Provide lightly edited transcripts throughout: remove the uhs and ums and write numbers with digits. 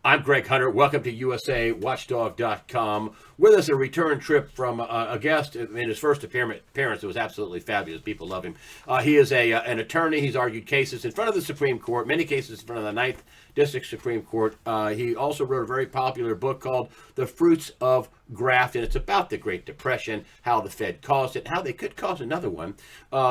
I'm Greg Hunter. Welcome to USAWatchdog.com. With us, a return trip from a guest in his first appearance. It was absolutely fabulous. People love him. He is an attorney. He's argued cases in front of the Supreme Court, many cases in front of the Ninth District Supreme Court. He also wrote a very popular book called The Fruits of Graft, and it's about the Great Depression, how the Fed caused it, how they could cause another one.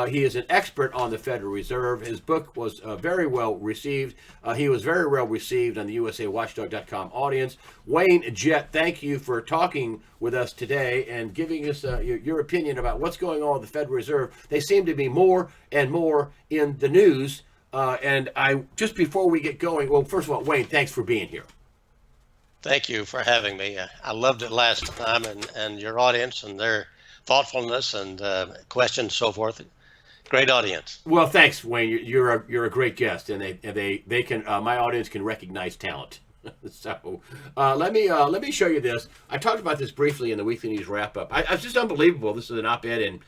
He is an expert on the Federal Reserve. His book was very well received. He was very well received on the USAWatchdog.com audience. Wayne Jett, thank you for talking with us today and giving us your opinion about what's going on with the Federal Reserve. They seem to be more and more in the news. And I just before we get going, well, first of all, Wayne, thanks for being here. Thank you for having me. I loved it last time, and your audience and their thoughtfulness and questions, so forth. Great audience. Well, thanks, Wayne. You're a great guest, and they can my audience can recognize talent. So let me show you this. I talked about this briefly in the Weekly News wrap up. It's just unbelievable. This is an op-ed in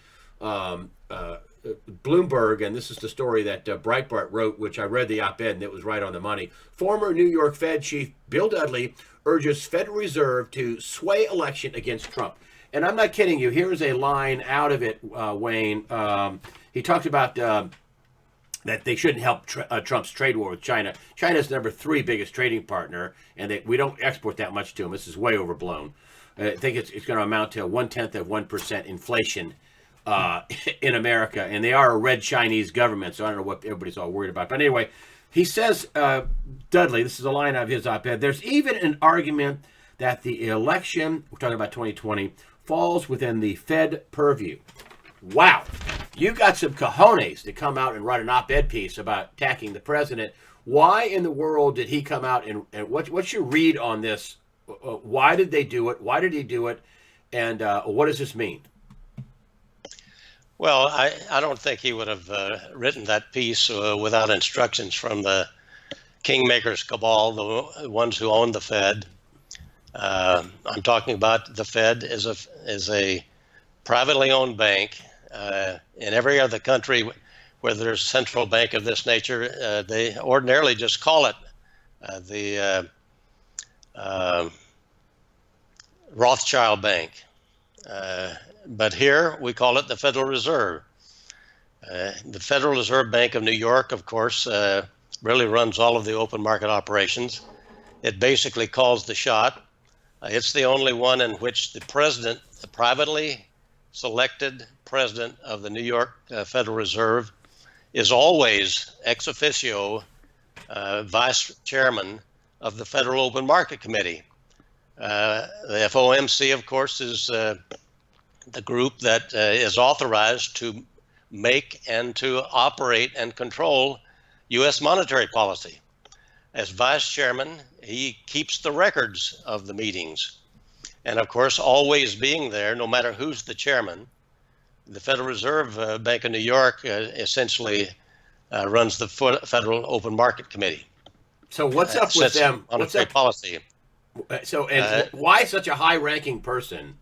Bloomberg, and this is the story that Breitbart wrote, which I read the op-ed, and it was right on the money. Former New York Fed Chief Bill Dudley urges Federal Reserve to sway election against Trump. And I'm not kidding you. Here's a line out of it, Wayne. He talked about that they shouldn't help Trump's trade war with China. China's the number 3 biggest trading partner, and we don't export that much to them. This is way overblown. I think it's going to amount to 0.1% inflation in America, and they are a red Chinese government, so I don't know what everybody's all worried about. But anyway, he says, Dudley, this is a line out of his op-ed, there's even an argument that the election, we're talking about 2020, falls within the Fed purview. Wow. You got some cojones to come out and write an op-ed piece about attacking the president. Why in the world did he come out and what's your read on this? Why did they do it? Why did he do it? And what does this mean? Well, I don't think he would have written that piece without instructions from the kingmakers cabal, the ones who own the Fed. I'm talking about the Fed is a privately owned bank. In every other country where there's a central bank of this nature, they ordinarily just call it the Rothschild Bank. But here we call it the Federal Reserve. The Federal Reserve Bank of New York, of course, really runs all of the open market operations. It basically calls the shot. It's the only one in which the president, the privately selected president of the New York Federal Reserve, is always ex officio vice chairman of the Federal Open Market Committee. The FOMC, of course, is the group that is authorized to make and to operate and control U.S. monetary policy. As vice chairman, he keeps the records of the meetings. And of course, always being there, no matter who's the chairman, the Federal Reserve Bank of New York essentially runs the Federal Open Market Committee. So what's up with them? What's up? Policy. So, and why such a high-ranking person?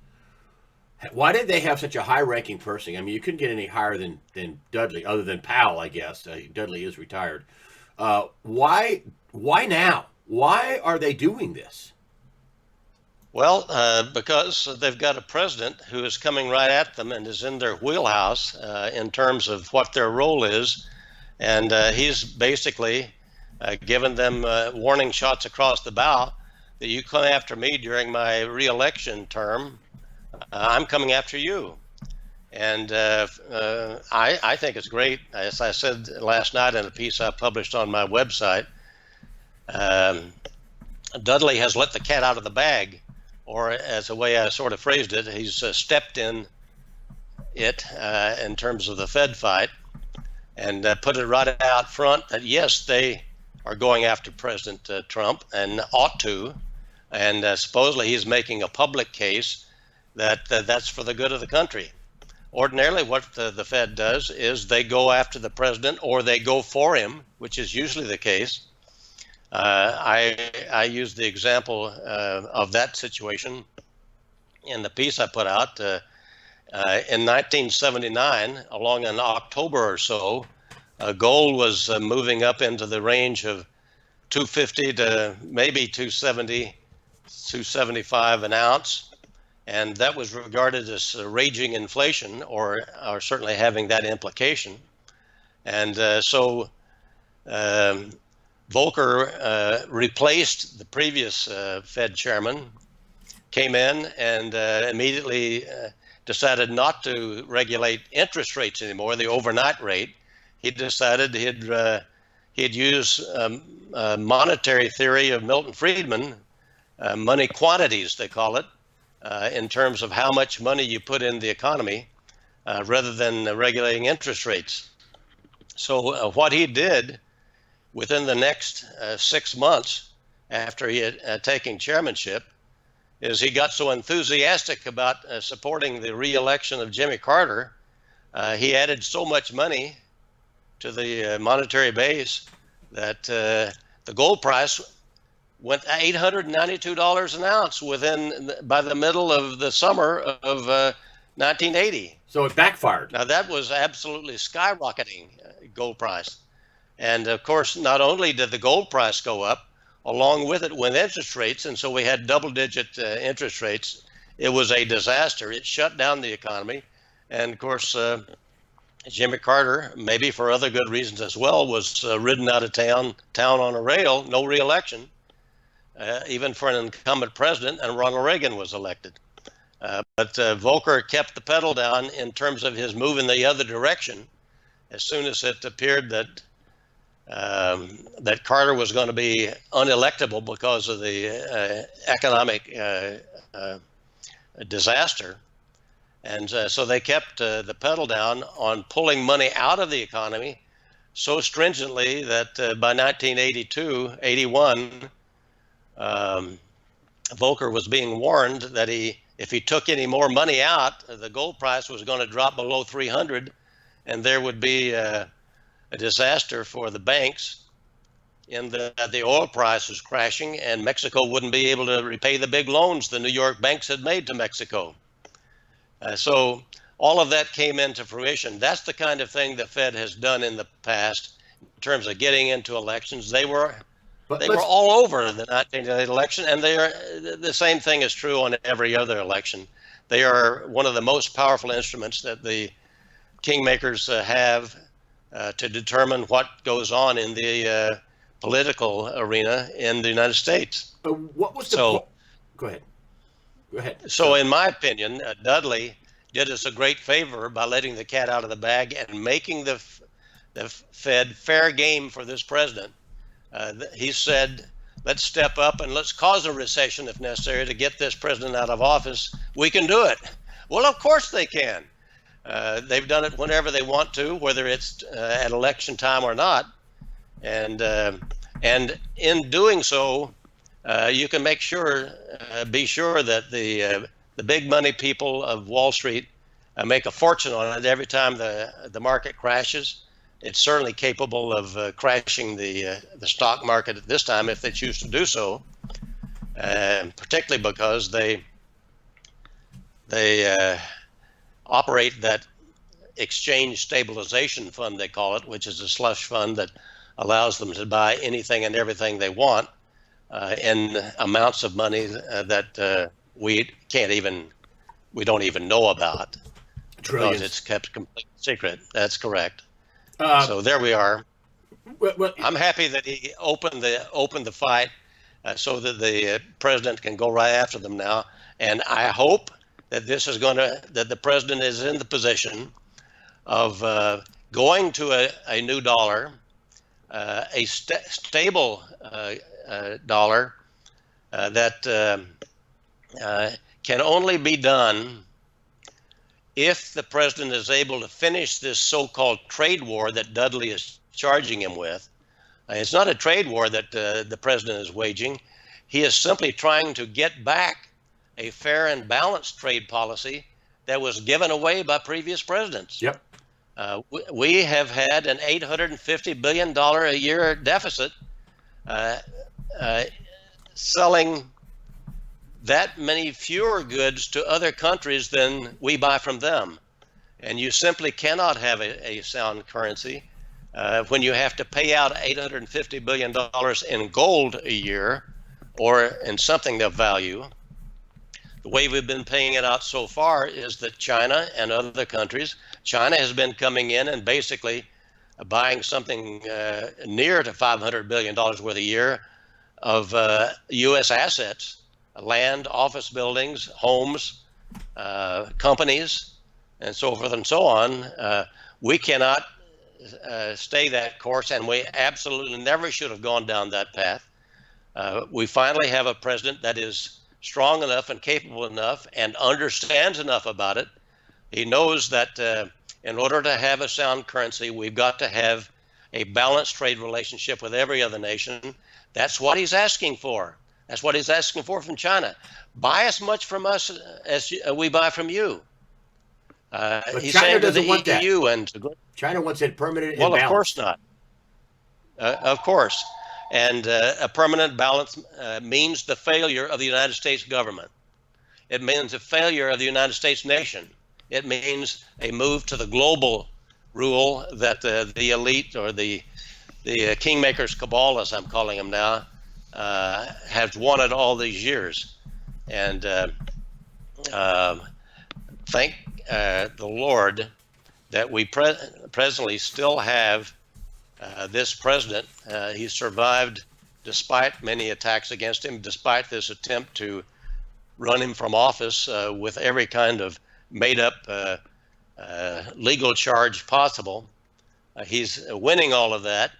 Why did they have such a high-ranking person? I mean, you couldn't get any higher than Dudley, other than Powell, I guess. Dudley is retired. Why now? Why are they doing this? Well, because they've got a president who is coming right at them and is in their wheelhouse in terms of what their role is. And he's basically given them warning shots across the bow that you come after me during my re-election term, I'm coming after you. And I think it's great. As I said last night in a piece I published on my website, Dudley has let the cat out of the bag, or as a way I sort of phrased it, he's stepped in it in terms of the Fed fight and put it right out front that yes, they are going after President Trump and ought to. And supposedly he's making a public case that that's for the good of the country. Ordinarily, what the Fed does is they go after the president or they go for him, which is usually the case. I use the example of that situation in the piece I put out. In 1979, along in October or so, gold was moving up into the range of 250 to maybe 270, 275 an ounce. And that was regarded as raging inflation, or certainly having that implication. And so Volcker replaced the previous Fed chairman, came in and immediately decided not to regulate interest rates anymore, the overnight rate. He decided he'd use monetary theory of Milton Friedman, money quantities, they call it, in terms of how much money you put in the economy, rather than regulating interest rates. So what he did within the next 6 months after he had taken chairmanship is he got so enthusiastic about supporting the re-election of Jimmy Carter, he added so much money to the monetary base that the gold price went $892 an ounce by the middle of the summer of 1980. So it backfired. Now that was absolutely skyrocketing gold price. And of course, not only did the gold price go up, along with it went interest rates, and so we had double-digit interest rates. It was a disaster. It shut down the economy. And of course, Jimmy Carter, maybe for other good reasons as well, was ridden out of town on a rail, no re-election, even for an incumbent president, and Ronald Reagan was elected. But Volcker kept the pedal down in terms of his move in the other direction as soon as it appeared that Carter was going to be unelectable because of the economic disaster. And so they kept the pedal down on pulling money out of the economy so stringently that by 1982, 81, Volcker was being warned that if he took any more money out, the gold price was going to drop below 300, and there would be a disaster for the banks in that the oil price was crashing and Mexico wouldn't be able to repay the big loans the New York banks had made to Mexico. So all of that came into fruition. That's the kind of thing the Fed has done in the past in terms of getting into elections. They were all over the 1988 election, and the same thing is true on every other election. They are one of the most powerful instruments that the kingmakers have to determine what goes on in the political arena in the United States. What was the Go ahead. Go ahead. So in my opinion, Dudley did us a great favor by letting the cat out of the bag and making the Fed fair game for this president. He said, let's step up and let's cause a recession if necessary to get this president out of office. We can do it. Well, of course they can. They've done it whenever they want to, whether it's at election time or not. And in doing so, you can be sure that the big money people of Wall Street make a fortune on it every time the market crashes. It's certainly capable of crashing the stock market at this time if they choose to do so, particularly because they operate that exchange stabilization fund, they call it, which is a slush fund that allows them to buy anything and everything they want in amounts of money that we don't even know about. Trillions. Because it's kept completely secret. That's correct. So there we are. Well, I'm happy that he opened the fight so that the president can go right after them now. And I hope that that the president is in the position of going to a new dollar, a stable dollar that can only be done if the president is able to finish this so-called trade war that Dudley is charging him with. It's not a trade war that the president is waging. He is simply trying to get back a fair and balanced trade policy that was given away by previous presidents. Yep. We have had an $850 billion a year deficit, selling that many fewer goods to other countries than we buy from them. And you simply cannot have a sound currency when you have to pay out $850 billion in gold a year or in something of value. The way we've been paying it out so far is that China and other countries, China has been coming in and basically buying something near to $500 billion worth a year of U.S. assets, land, office buildings, homes, companies, and so forth and so on. We cannot stay that course, and we absolutely never should have gone down that path. We finally have a president that is strong enough and capable enough and understands enough about it. He knows that in order to have a sound currency, we've got to have a balanced trade relationship with every other nation. That's what he's asking for. That's what he's asking for from China. Buy as much from us as we buy from you. But He's China saying to doesn't the want that. EU and China wants it permanent well, and of course balanced. not. Of course. And a permanent balance means the failure of the United States government. It means a failure of the United States nation. It means a move to the global rule that the elite or the kingmakers cabal, as I'm calling them now, have wanted all these years. And thank the Lord that we presently still have this president. He survived despite many attacks against him, despite this attempt to run him from office with every kind of made-up legal charge possible. He's winning all of that,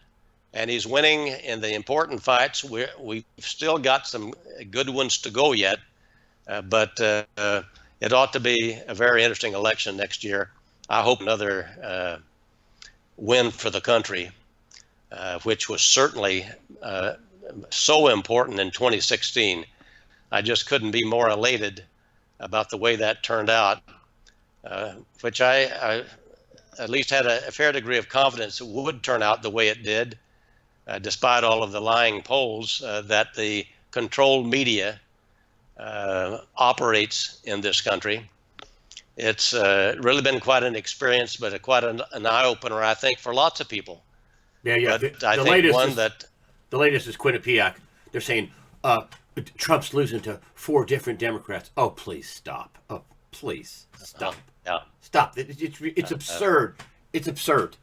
and he's winning in the important fights. We've still got some good ones to go yet, but it ought to be a very interesting election next year. I hope another win for the country, which was certainly so important in 2016. I just couldn't be more elated about the way that turned out, which I at least had a fair degree of confidence it would turn out the way it did, despite all of the lying polls that the controlled media operates in this country. It's really been quite an experience, but quite an eye-opener, I think, for lots of people. Yeah. But I think The latest is Quinnipiac. They're saying Trump's losing to 4 different Democrats. Oh, please stop. Oh, please stop. Yeah. Stop. It's absurd. It's absurd.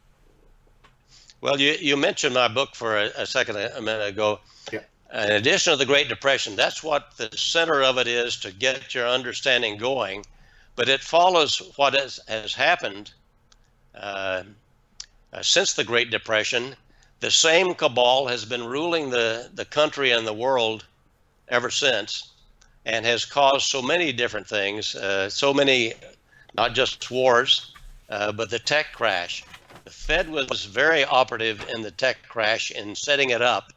Well, you mentioned my book for a minute ago. Yeah. In addition to the Great Depression, that's what the center of it is, to get your understanding going. But it follows what has happened since the Great Depression. The same cabal has been ruling the country and the world ever since, and has caused so many different things, so many, not just wars, but the tech crash. The Fed was very operative in the tech crash in setting it up.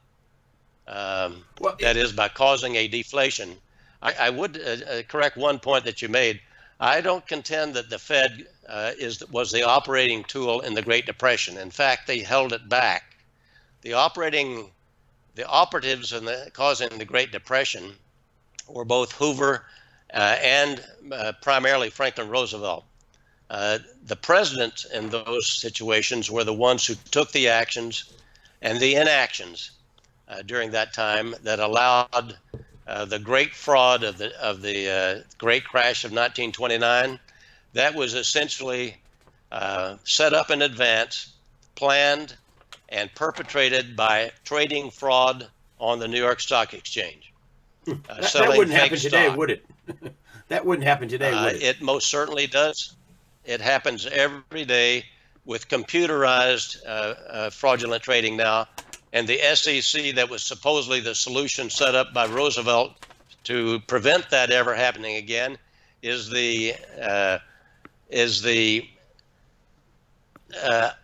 That is, by causing a deflation. I would correct one point that you made. I don't contend that the Fed was the operating tool in the Great Depression. In fact, they held it back. The operatives in causing the Great Depression were both Hoover and primarily Franklin Roosevelt. The presidents in those situations were the ones who took the actions and the inactions during that time that allowed the great fraud of the great crash of 1929. That was essentially set up in advance, planned, and perpetrated by trading fraud on the New York Stock Exchange. That wouldn't happen today, would it? That wouldn't happen today, would it? It most certainly does. It happens every day with computerized fraudulent trading now. And the SEC, that was supposedly the solution set up by Roosevelt to prevent that ever happening again, is the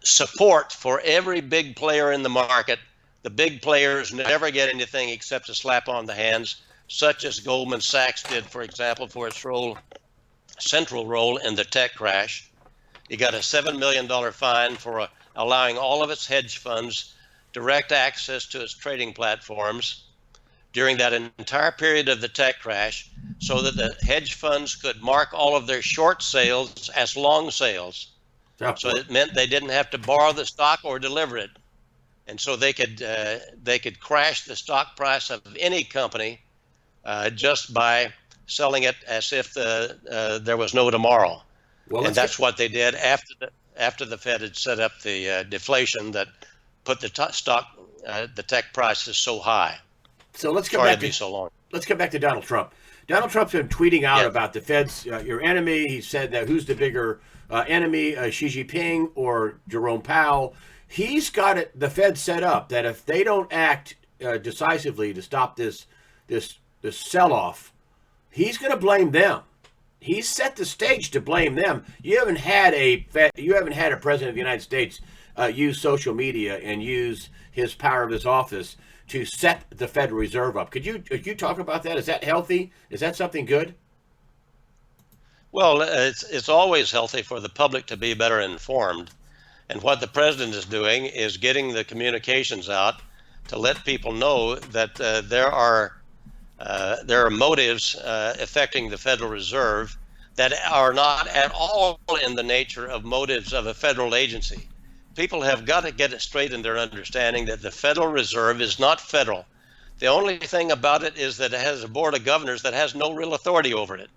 support for every big player in the market. The big players never get anything except a slap on the hands, such as Goldman Sachs did, for example, for its central role in the tech crash. It got a $7 million fine for allowing all of its hedge funds direct access to its trading platforms during that entire period of the tech crash, so that the hedge funds could mark all of their short sales as long sales. Oh, So boy. it meant they didn't have to borrow the stock or deliver it, and so they could crash the stock price of any company just by selling it as if there was no tomorrow. Well, And let's get that's what they did after the Fed had set up the deflation that put the tech prices so high. so let's come Sorry back to be to so long. let's come back to Donald Trump. Donald Trump's been tweeting out Yes. about the Fed's your enemy. He said that who's the bigger enemy, Xi Jinping or Jerome Powell? He's got the Fed set up that if they don't act decisively to stop this sell off, he's going to blame them. He's set the stage to blame them. You haven't had a president of the United States use social media and use his power of his office to set the Federal Reserve up. Could you talk about that? Is that healthy? Is that something good? Well, it's always healthy for the public to be better informed, and what the president is doing is getting the communications out to let people know that there are motives affecting the Federal Reserve that are not at all in the nature of motives of a federal agency. People have got to get it straight in their understanding that the Federal Reserve is not federal. The only thing about it is that it has a board of governors that has no real authority over it.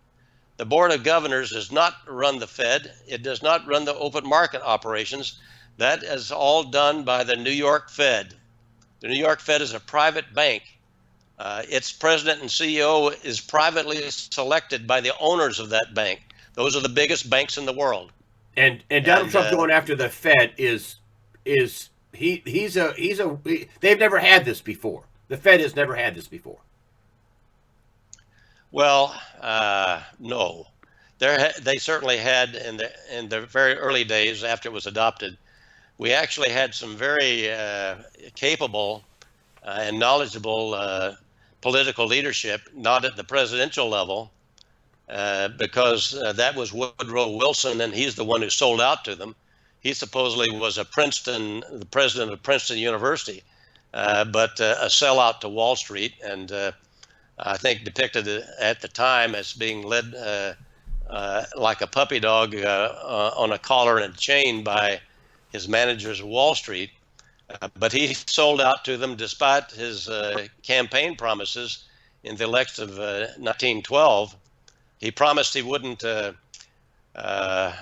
The board of governors does not run the Fed. It does not run the open market operations. That is all done by the New York Fed. The New York Fed is a private bank. Its president and CEO is privately selected by the owners of that bank. Those are the biggest banks in the world. And Donald Trump going after the Fed they've never had this before. The Fed has never had this before. Well, no, they certainly had in the very early days after it was adopted. We actually had some very capable and knowledgeable political leadership, not at the presidential level, because that was Woodrow Wilson, and he's the one who sold out to them. He supposedly was the president of Princeton University, but a sellout to Wall Street, and I think depicted at the time as being led like a puppy dog on a collar and a chain by his managers of Wall Street. But he sold out to them despite his campaign promises in the election of 1912. He promised he wouldn't allow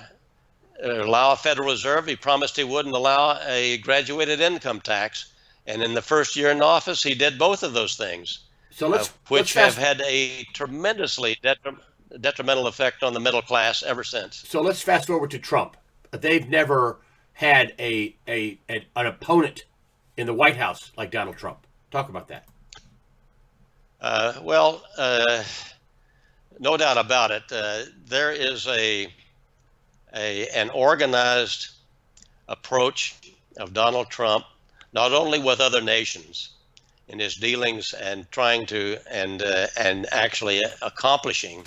a Federal Reserve. He promised he wouldn't allow a graduated income tax. And in the first year in office, he did both of those things, So which have had a tremendously detrimental effect on the middle class ever since. So let's fast forward to Trump. They've never had an opponent in the White House like Donald Trump. Talk about that. No doubt about it. There is an organized approach of Donald Trump, not only with other nations in his dealings and trying to and actually accomplishing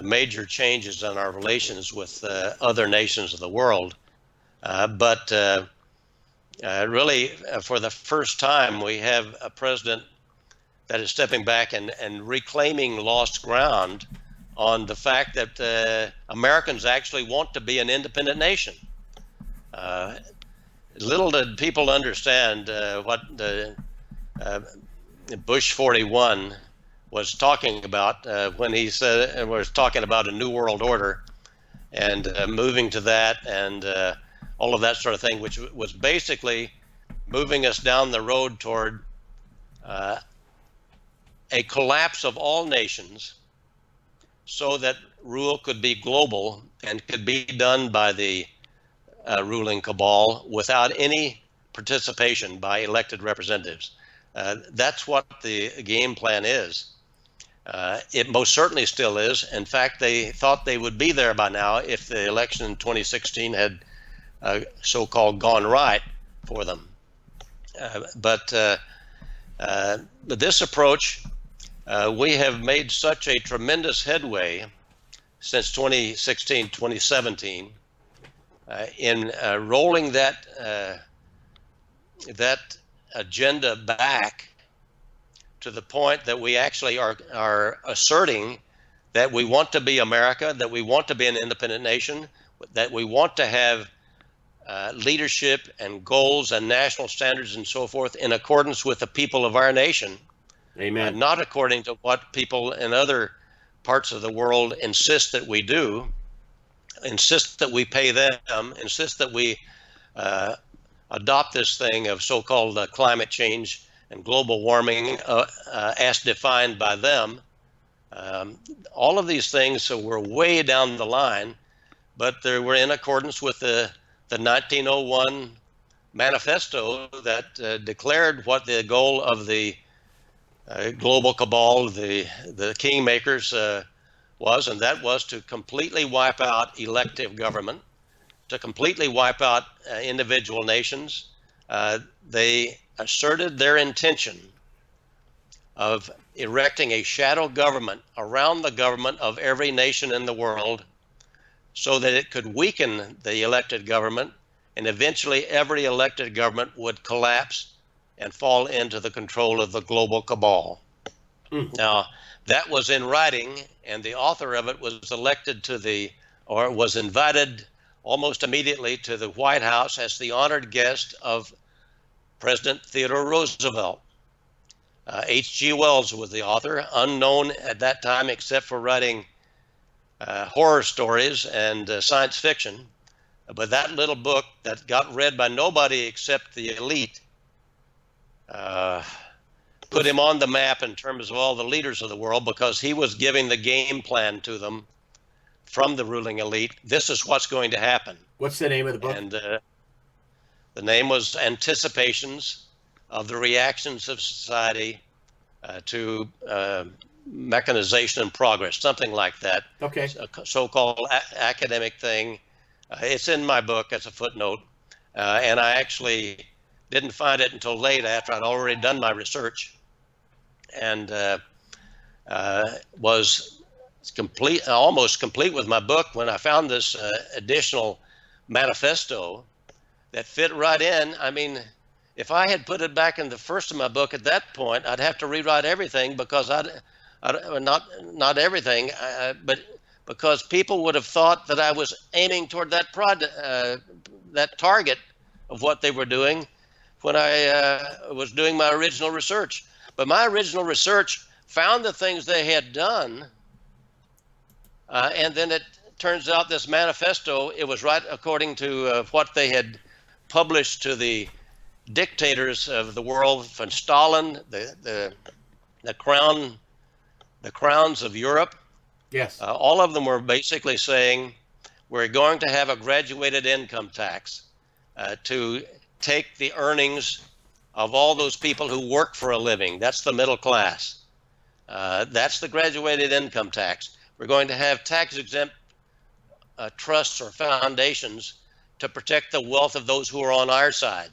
major changes in our relations with other nations of the world. But really, for the first time, we have a president that is stepping back and reclaiming lost ground on the fact that Americans actually want to be an independent nation. Little did people understand what the Bush 41 was talking about when he said was talking about a new world order and moving to that and all of that sort of thing, which was basically moving us down the road toward a collapse of all nations so that rule could be global and could be done by the ruling cabal without any participation by elected representatives. That's what the game plan is. It most certainly still is. In fact, they thought they would be there by now if the election in 2016 had so-called gone right for them. But this approach, we have made such a tremendous headway since 2016, 2017 in rolling that agenda back to the point that we actually are asserting that we want to be America, that we want to be an independent nation, that we want to have leadership and goals and national standards and so forth in accordance with the people of our nation, Amen. not according to what people in other parts of the world insist that we do, insist that we pay them, insist that we adopt this thing of so-called climate change and global warming as defined by them. All of these things were way down the line, but they were in accordance with the 1901 manifesto that declared what the goal of the global cabal, the kingmakers, was, and that was to completely wipe out elective government, to completely wipe out individual nations. They asserted their intention of erecting a shadow government around the government of every nation in the world so that it could weaken the elected government, and eventually every elected government would collapse and fall into the control of the global cabal. Now, that was in writing, and the author of it was elected was invited almost immediately to the White House as the honored guest of President Theodore Roosevelt. H.G. Wells was the author, unknown at that time except for writing horror stories and science fiction. But that little book that got read by nobody except the elite put him on the map in terms of all the leaders of the world, because he was giving the game plan to them from the ruling elite. This is what's going to happen. What's the name of the book? And the name was Anticipations of the Reactions of Society to Mechanization and Progress, something like that. Okay. A so-called academic thing. It's in my book as a footnote, and I actually didn't find it until late after I'd already done my research, and was almost complete with my book when I found this additional manifesto that fit right in. I mean, if I had put it back in the first of my book at that point, I'd have to rewrite everything, because not everything, but because people would have thought that I was aiming toward that that target of what they were doing when I was doing my original research. But my original research found the things they had done, and then it turns out this manifesto, it was right according to what they had published to the dictators of the world, from Stalin, the crowns of Europe. Yes. All of them were basically saying, we're going to have a graduated income tax to take the earnings of all those people who work for a living. That's the middle class. That's the graduated income tax. We're going to have tax-exempt trusts or foundations to protect the wealth of those who are on our side.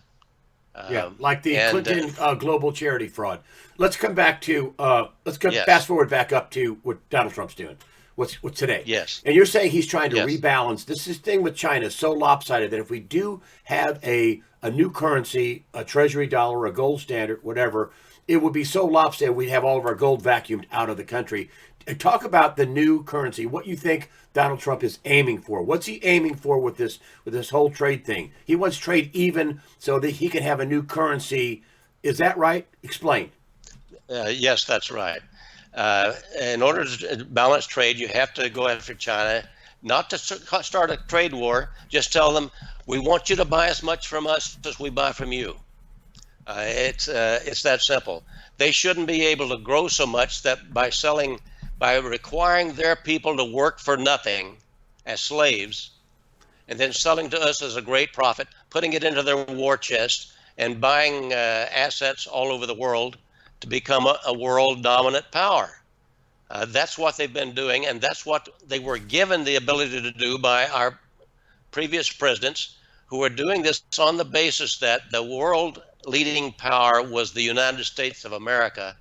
Like the Clinton global charity fraud. Let's come back to Yes. fast forward back up to what Donald Trump's doing. What's today? Yes. And you're saying he's trying to Yes. rebalance. This thing with China is so lopsided that if we do have a new currency, a treasury dollar, a gold standard, whatever, it would be so lopsided we'd have all of our gold vacuumed out of the country. Talk about the new currency. What you think Donald Trump is aiming for? What's he aiming for with this whole trade thing? He wants trade even so that he can have a new currency. Is that right? Explain. Yes, that's right. In order to balance trade, you have to go after China, not to start a trade war. Just tell them, we want you to buy as much from us as we buy from you. It's that simple. They shouldn't be able to grow so much that by requiring their people to work for nothing as slaves, and then selling to us as a great profit, putting it into their war chest, and buying assets all over the world to become a world dominant power. That's what they've been doing, and that's what they were given the ability to do by our previous presidents, who were doing this on the basis that the world leading power was the United States of America.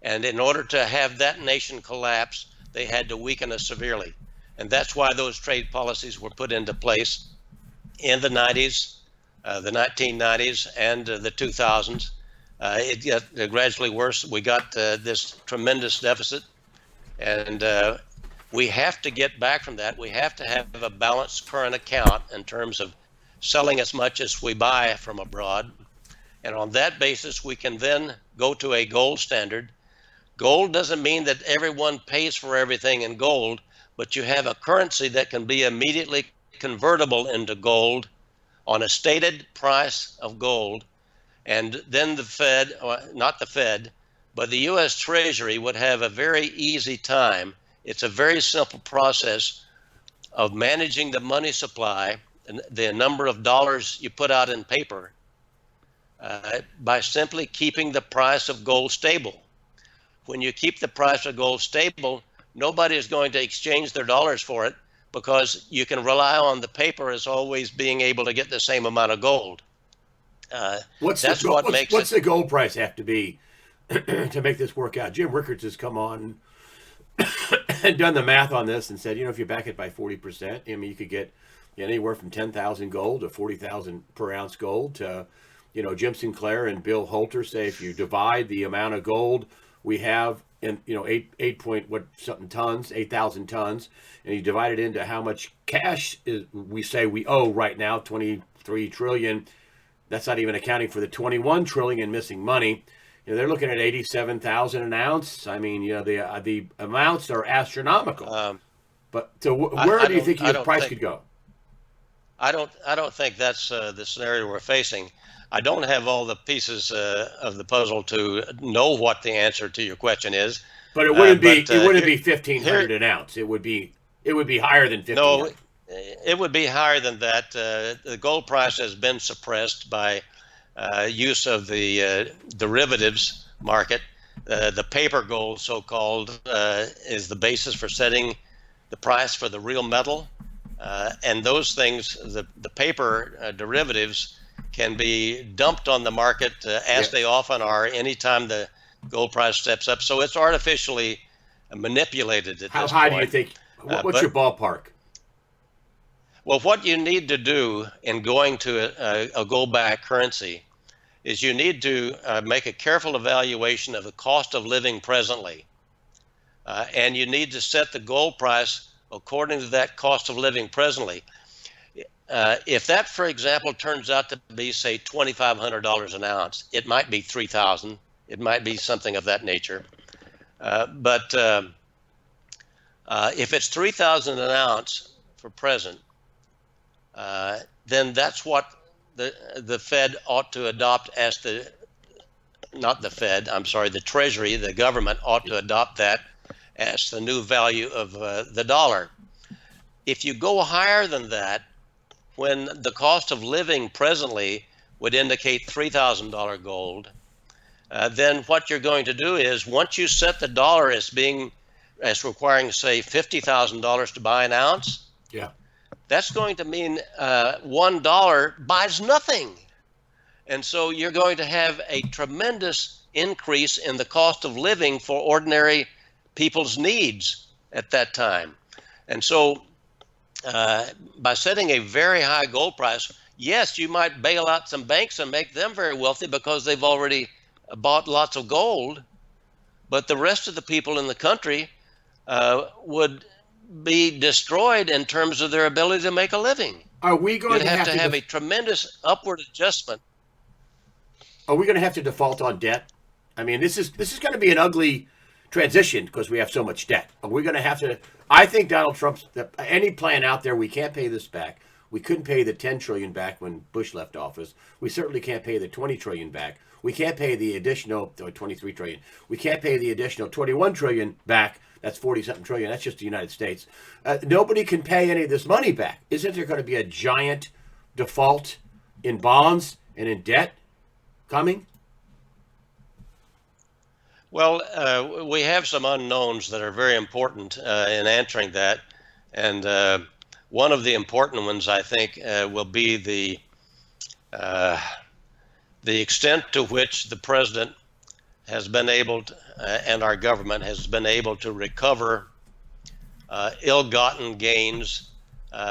And in order to have that nation collapse, they had to weaken us severely. And that's why those trade policies were put into place in the 90s, the 1990s, and the 2000s. It got gradually worse. We got this tremendous deficit, and we have to get back from that. We have to have a balanced current account in terms of selling as much as we buy from abroad. And on that basis, we can then go to a gold standard. Gold doesn't mean that everyone pays for everything in gold, but you have a currency that can be immediately convertible into gold on a stated price of gold. And then the Fed, or not the Fed, but the U.S. Treasury would have a very easy time. It's a very simple process of managing the money supply and the number of dollars you put out in paper by simply keeping the price of gold stable. When you keep the price of gold stable, nobody is going to exchange their dollars for it, because you can rely on the paper as always being able to get the same amount of gold. What's the gold price have to be to make this work out? Jim Rickards has come on and done the math on this and said, if you back it by 40%, I mean, you could get anywhere from 10,000 gold to 40,000 per ounce gold to, Jim Sinclair and Bill Holter say if you divide the amount of gold we have in, 8,000 tons, and you divide it into how much cash we say we owe right now, 23 trillion. That's not even accounting for the 21 trillion in missing money. They're looking at 87,000 an ounce. I mean, the amounts are astronomical. But so where do you think the price could go? I don't think that's the scenario we're facing. I don't have all the pieces of the puzzle to know what the answer to your question is. But it wouldn't be 1,500 an ounce. It would be higher than 1,500. No, it would be higher than that. The gold price has been suppressed by use of the derivatives market. The paper gold, so-called, is the basis for setting the price for the real metal. And those things, the paper derivatives, can be dumped on the market as they often are anytime the gold price steps up. So it's artificially manipulated at this point. How high do you think? What's your ballpark? Well, what you need to do in going to a gold-backed currency is you need to make a careful evaluation of the cost of living presently. And you need to set the gold price according to that cost of living presently. If that, for example, turns out to be, say, $2,500 an ounce, it might be $3,000. It might be something of that nature. But if it's $3,000 an ounce for present, then that's what the Fed ought to adopt as the Treasury, the government ought to adopt that as the new value of the dollar. If you go higher than that, when the cost of living presently would indicate $3,000 gold, then what you're going to do is, once you set the dollar as requiring, say, $50,000 to buy an ounce, that's going to mean $1 buys nothing. And so you're going to have a tremendous increase in the cost of living for ordinary people's needs at that time. And so by setting a very high gold price, yes, you might bail out some banks and make them very wealthy because they've already bought lots of gold, but the rest of the people in the country would be destroyed in terms of their ability to make a living. Are we going to have a tremendous upward adjustment? Are we going to have to default on debt? I mean, this is going to be an ugly transition because we have so much debt. Are we going to have to? I think Donald Trump's any plan out there. We can't pay this back. We couldn't pay the 10 trillion back when Bush left office. We certainly can't pay the 20 trillion back. We can't pay the additional 23 trillion. We can't pay the additional 21 trillion back. That's 40-something trillion. That's just the United States. Nobody can pay any of this money back. Isn't there going to be a giant default in bonds and in debt coming? Well, we have some unknowns that are very important in answering that. And one of the important ones, I think, will be the extent to which the president has been able to, and our government has been able to recover ill-gotten gains,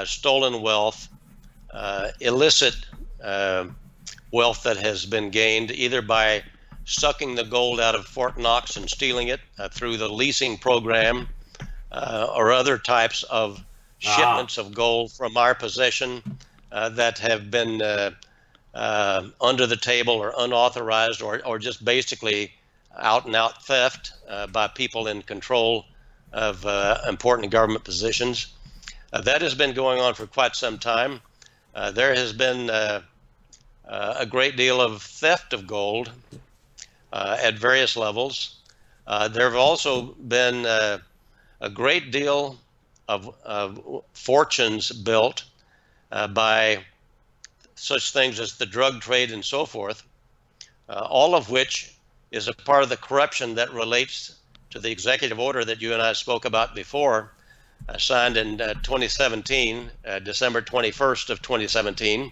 stolen wealth, illicit wealth that has been gained either by sucking the gold out of Fort Knox and stealing it through the leasing program or other types of shipments of gold from our possession that have been under the table or unauthorized or just basically out and out theft by people in control of important government positions. That has been going on for quite some time. There has been a great deal of theft of gold at various levels. There have also been a great deal of fortunes built by such things as the drug trade and so forth, all of which is a part of the corruption that relates to the executive order that you and I spoke about before, signed in 2017, December 21st of 2017,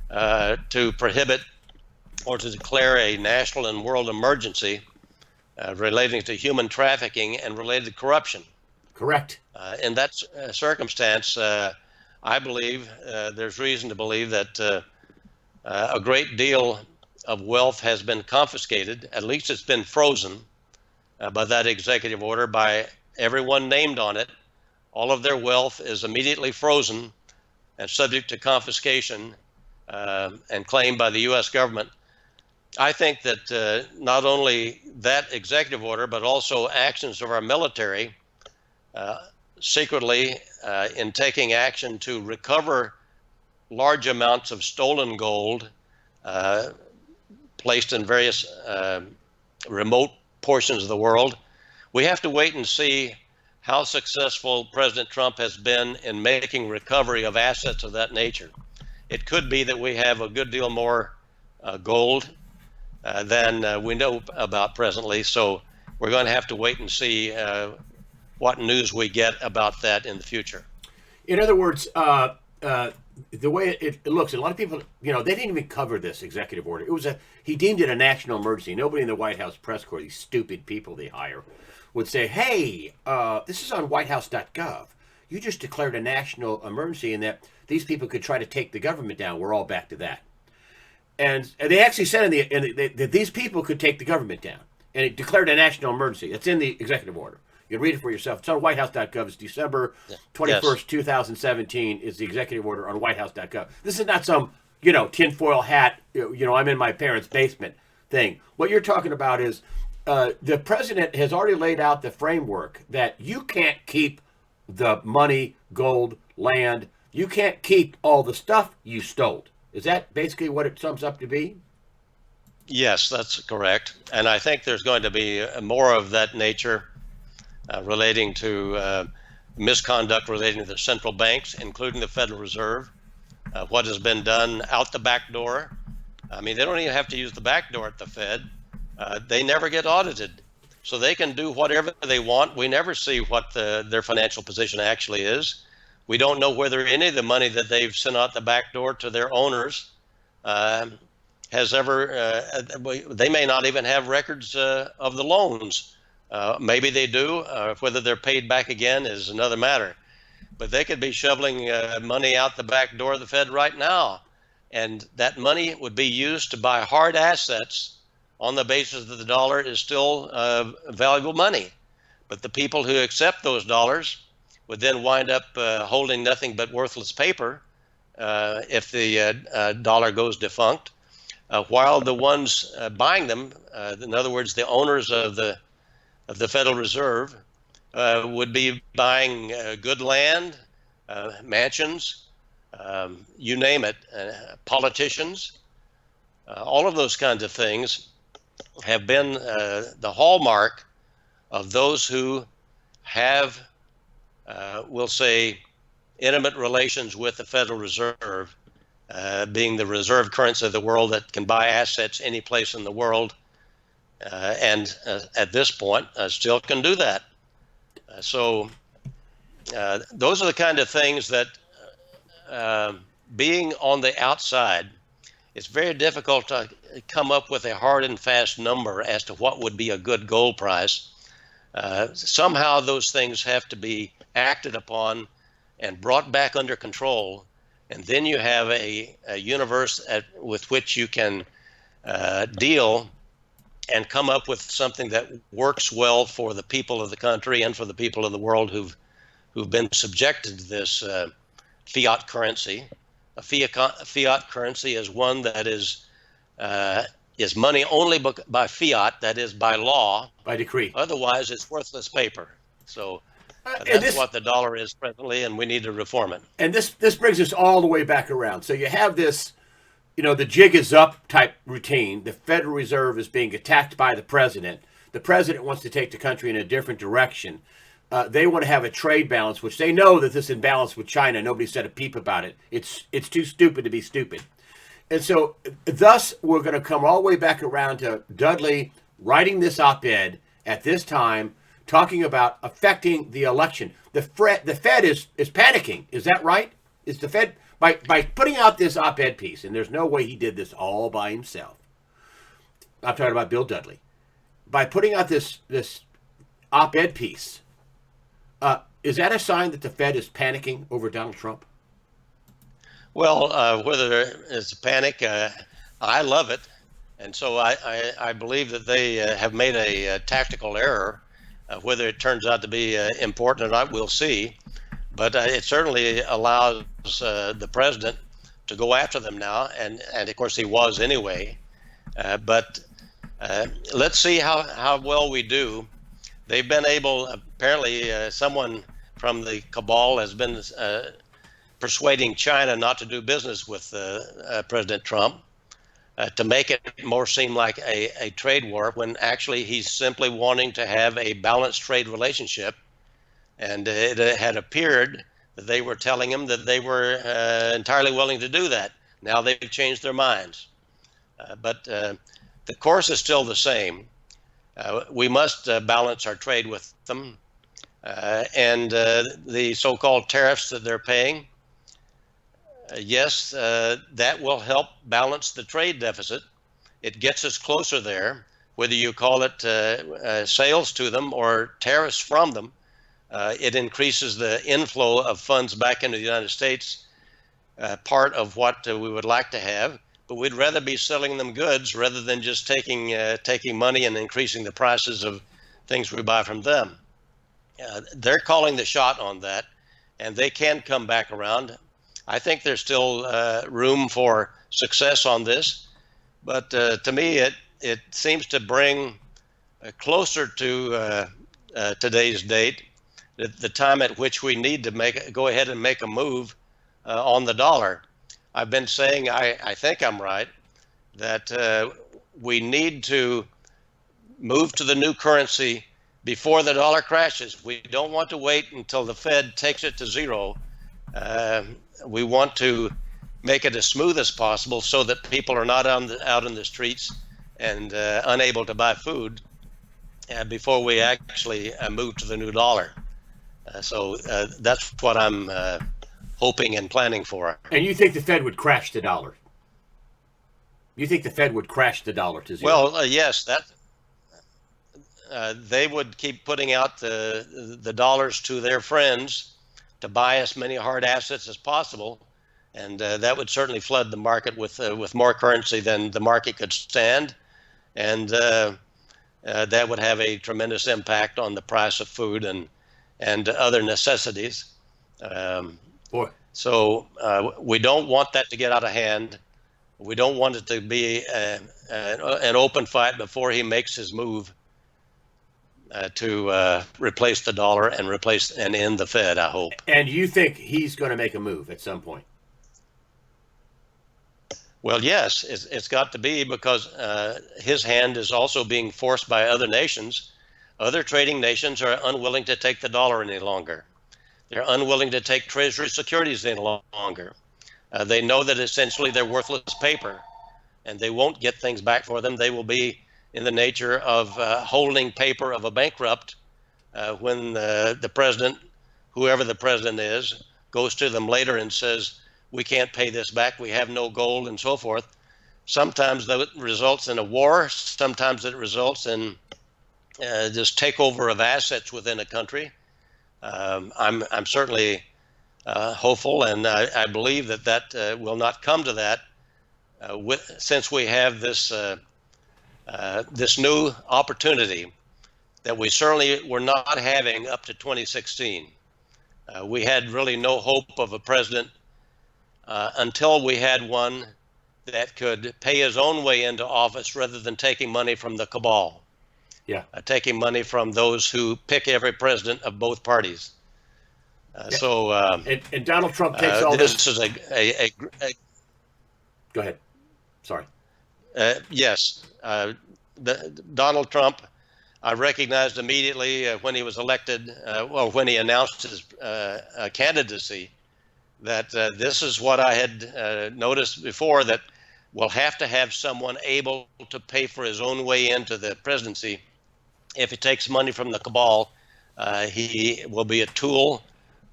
to prohibit or to declare a national and world emergency relating to human trafficking and related corruption. Correct. In that circumstance, I believe there's reason to believe that a great deal of wealth has been confiscated. At least it's been frozen by that executive order by everyone named on it. All of their wealth is immediately frozen and subject to confiscation and claimed by the U.S. government. I think that not only that executive order, but also actions of our military secretly in taking action to recover large amounts of stolen gold placed in various remote portions of the world. We have to wait and see how successful President Trump has been in making recovery of assets of that nature. It could be that we have a good deal more gold than we know about presently. So we're going to have to wait and see what news we get about that in the future. In other words, the way it looks, and a lot of people, they didn't even cover this executive order. He deemed it a national emergency. Nobody in the White House press corps, these stupid people they hire, would say, hey, this is on whitehouse.gov. You just declared a national emergency and that these people could try to take the government down. We're all back to that. And they actually said that these people could take the government down. And it declared a national emergency. It's in the executive order. You can read it for yourself. It's on whitehouse.gov. It's December 21st, yes. 2017 is the executive order on whitehouse.gov. This is not some, tinfoil hat, I'm in my parents' basement thing. What you're talking about is the president has already laid out the framework that you can't keep the money, gold, land. You can't keep all the stuff you stole. Is that basically what it sums up to be? Yes, that's correct. And I think there's going to be more of that nature relating to misconduct relating to the central banks, including the Federal Reserve, what has been done out the back door. I mean, they don't even have to use the back door at the Fed. They never get audited. So they can do whatever they want. We never see what their financial position actually is. We don't know whether any of the money that they've sent out the back door to their owners has ever, they may not even have records of the loans. Maybe they do. Whether they're paid back again is another matter. But they could be shoveling money out the back door of the Fed right now. And that money would be used to buy hard assets on the basis that the dollar is still valuable money. But the people who accept those dollars would then wind up holding nothing but worthless paper if the dollar goes defunct, while the ones buying them, in other words, the owners of the Federal Reserve, would be buying good land, mansions, you name it, politicians, all of those kinds of things have been the hallmark of those who have, we'll say, intimate relations with the Federal Reserve, being the reserve currency of the world that can buy assets any place in the world, and at this point still can do that. So those are the kind of things that being on the outside, it's very difficult to come up with a hard and fast number as to what would be a good gold price. Somehow those things have to be acted upon and brought back under control, and then you have a universe with which you can deal and come up with something that works well for the people of the country and for the people of the world who've been subjected to this fiat currency a fiat currency is one that is money only by fiat, that is by law. by decree. Otherwise, it's worthless paper. So And that's this what the dollar is presently, and we need to reform it. and this brings us all the way back around. So you have this, the jig is up type routine. The Federal Reserve is being attacked by the president. The president wants to take the country in a different direction. They want to have a trade balance, which they know that this imbalance with China, nobody said a peep about it. It's too stupid to be stupid. And so, thus, we're going to come all the way back around to Dudley writing this op-ed at this time, talking about affecting the election. The Fed is panicking. Is that right? Is the Fed by putting out this op-ed piece? And there's no way he did this all by himself. I'm talking about Bill Dudley. By putting out this op-ed piece, is that a sign that the Fed is panicking over Donald Trump? Well, whether it's a panic, I love it. And so I believe that they have made a tactical error. Whether it turns out to be important or not, we'll see. But it certainly allows the president to go after them now. And of course, he was anyway. But let's see how well we do. They've been able, apparently, someone from the cabal has been persuading China not to do business with President Trump, to make it more seem like a trade war, when actually he's simply wanting to have a balanced trade relationship. And it had appeared that they were telling him that they were entirely willing to do that. Now they've changed their minds. But the course is still the same. We must balance our trade with them. And the so-called tariffs that they're paying, yes, that will help balance the trade deficit. It gets us closer there, whether you call it sales to them or tariffs from them. It increases the inflow of funds back into the United States, part of what we would like to have. But we'd rather be selling them goods rather than just taking money and increasing the prices of things we buy from them. They're calling the shot on that, and they can come back around. I think there's still room for success on this, but to me, it seems to bring closer to today's date the time at which we need to go ahead and make a move on the dollar. I've been saying, I think I'm right, that we need to move to the new currency before the dollar crashes. We don't want to wait until the Fed takes it to zero. We want to make it as smooth as possible so that people are not out in the streets and unable to buy food before we actually move to the new dollar. So that's what I'm hoping and planning for. And you think the Fed would crash the dollar? You think the Fed would crash the dollar to zero? Well, yes, that they would keep putting out the dollars to their friends to buy as many hard assets as possible, and that would certainly flood the market with more currency than the market could stand, and that would have a tremendous impact on the price of food and other necessities. Boy. So we don't want that to get out of hand. We don't want it to be an open fight before he makes his move to replace the dollar and end the Fed, I hope. And you think he's going to make a move at some point? Well, yes, it's got to be, because his hand is also being forced by other nations. Other trading nations are unwilling to take the dollar any longer. They're unwilling to take Treasury securities any longer. They know that essentially they're worthless paper, and they won't get things back for them. They will be in the nature of holding paper of a bankrupt when the president, whoever the president is, goes to them later and says, we can't pay this back, we have no gold, and so forth. Sometimes that results in a war. Sometimes it results in this takeover of assets within a country. I'm certainly hopeful, and I believe that will not come to that since we have this this new opportunity that we certainly were not having up to 2016. We had really no hope of a president until we had one that could pay his own way into office rather than taking money from the cabal, Yeah. taking money from those who pick every president of both parties. So And Donald Trump takes all this. this is a Go ahead. Sorry. yes. Donald Trump, I recognized immediately when he was elected, when he announced his candidacy, that this is what I had noticed before, that we'll have to have someone able to pay for his own way into the presidency. If he takes money from the cabal, he will be a tool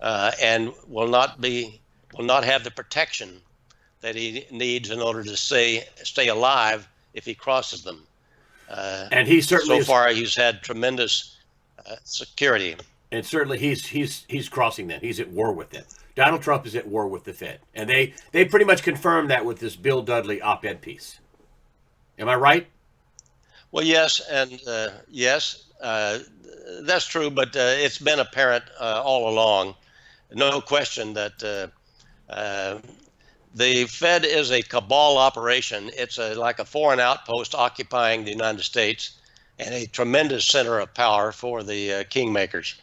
and will not have the protection that he needs in order to stay alive if he crosses them. And he certainly so far he's had tremendous security. And certainly he's crossing them. He's at war with them. Donald Trump is at war with the Fed. And they pretty much confirmed that with this Bill Dudley op-ed piece. Am I right? Well, yes, and yes, that's true, but it's been apparent all along. No question that the Fed is a cabal operation. It's like a foreign outpost occupying the United States and a tremendous center of power for the kingmakers.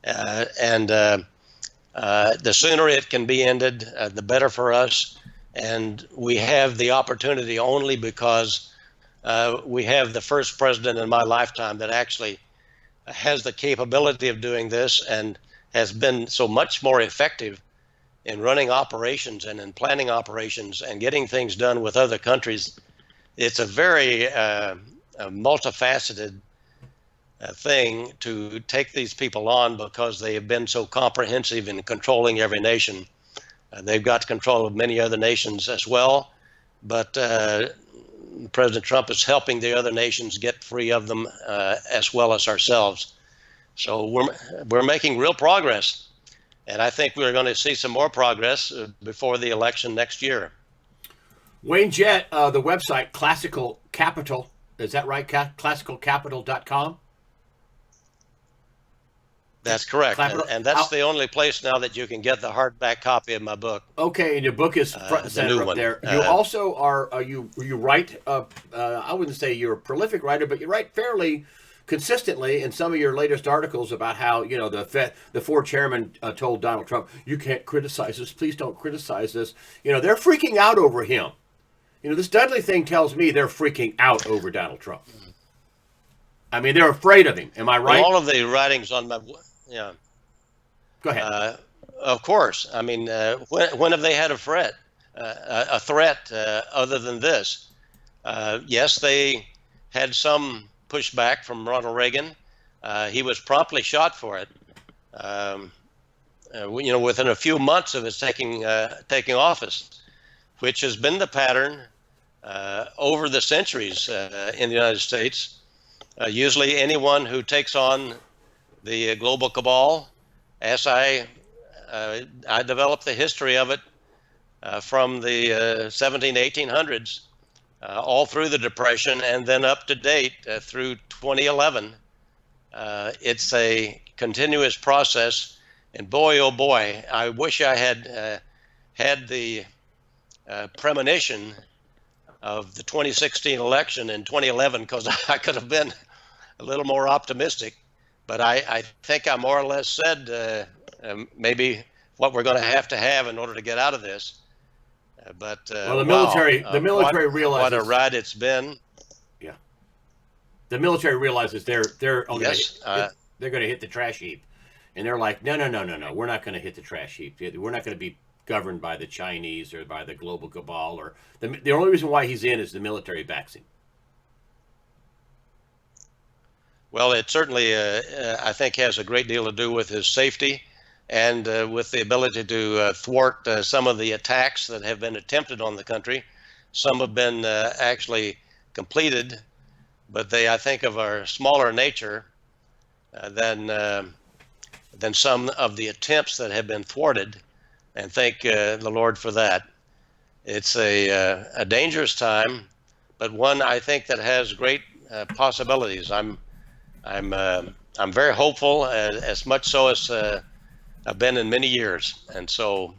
And the sooner it can be ended, the better for us. And we have the opportunity only because we have the first president in my lifetime that actually has the capability of doing this and has been so much more effective in running operations and in planning operations and getting things done with other countries. It's a very multifaceted thing to take these people on because they have been so comprehensive in controlling every nation. They've got control of many other nations as well, but President Trump is helping the other nations get free of them as well as ourselves. So we're making real progress. And I think we're going to see some more progress before the election next year. Wayne Jett, the website Classical Capital, is that right? ClassicalCapital.com? That's correct. And that's the only place now that you can get the hardback copy of my book. Okay, and your book is front and center up there. You also are, you write, I wouldn't say you're a prolific writer, but you write fairly consistently in some of your latest articles about how, you know, the Ford chairman told Donald Trump, you can't criticize us. Please don't criticize us. You know, they're freaking out over him. You know, this Dudley thing tells me they're freaking out over Donald Trump. I mean, they're afraid of him. Am I right? Well, all of the writings on my, yeah. Go ahead. Of course. I mean, when have they had a threat other than this? Yes, they had some pushback from Ronald Reagan. He was promptly shot for it. You know, within a few months of his taking office, which has been the pattern over the centuries in the United States. Usually, anyone who takes on the global cabal, as I developed the history of it from the 1800s. All through the Depression and then up to date through 2011. It's a continuous process, and boy, oh boy, I wish I had had the premonition of the 2016 election in 2011, because I could have been a little more optimistic. But I think I more or less said maybe what we're going to have in order to get out of this. But well, the military realizes what a ride it's been. Yeah, the military realizes they're they're going to hit the trash heap, and they're like, no, we're not going to hit the trash heap. We're not going to be governed by the Chinese or by the global cabal. Or the only reason why he's in is the military backs him. Well, it certainly I think has a great deal to do with his safety. And with the ability to thwart some of the attacks that have been attempted on the country. Some have been actually completed, but they, I think, of a smaller nature than some of the attempts that have been thwarted. And thank the Lord for that. It's a dangerous time, but one I think that has great possibilities. I'm very hopeful, as much so as I've been in many years, and so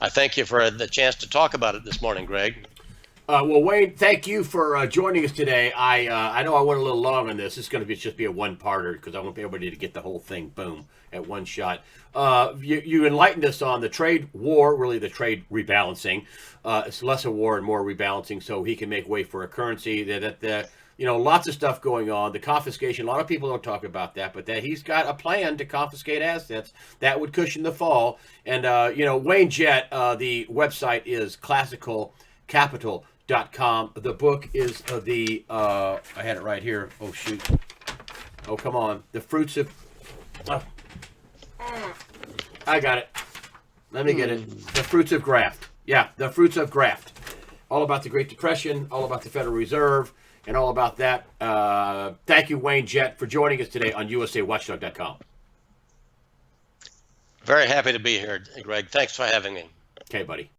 I thank you for the chance to talk about it this morning, Greg. Well, Wayne, thank you for joining us today. I know I went a little long on this. It's going to just be a one-parter because I want everybody to get the whole thing, boom, at one shot. You enlightened us on the trade war, really the trade rebalancing. It's less a war and more rebalancing, so he can make way for a currency. Lots of stuff going on. The confiscation. A lot of people don't talk about that, but that he's got a plan to confiscate assets that would cushion the fall. And Wayne Jett, the website is classicalcapital.com. The book is I had it right here. Oh shoot! Oh come on! The fruits of. I got it. Let me get it. The fruits of graft. Yeah, the fruits of graft. All about the Great Depression. All about the Federal Reserve, and all about that. Thank you, Wayne Jett, for joining us today on USAWatchdog.com. Very happy to be here, Greg. Thanks for having me. Okay, buddy.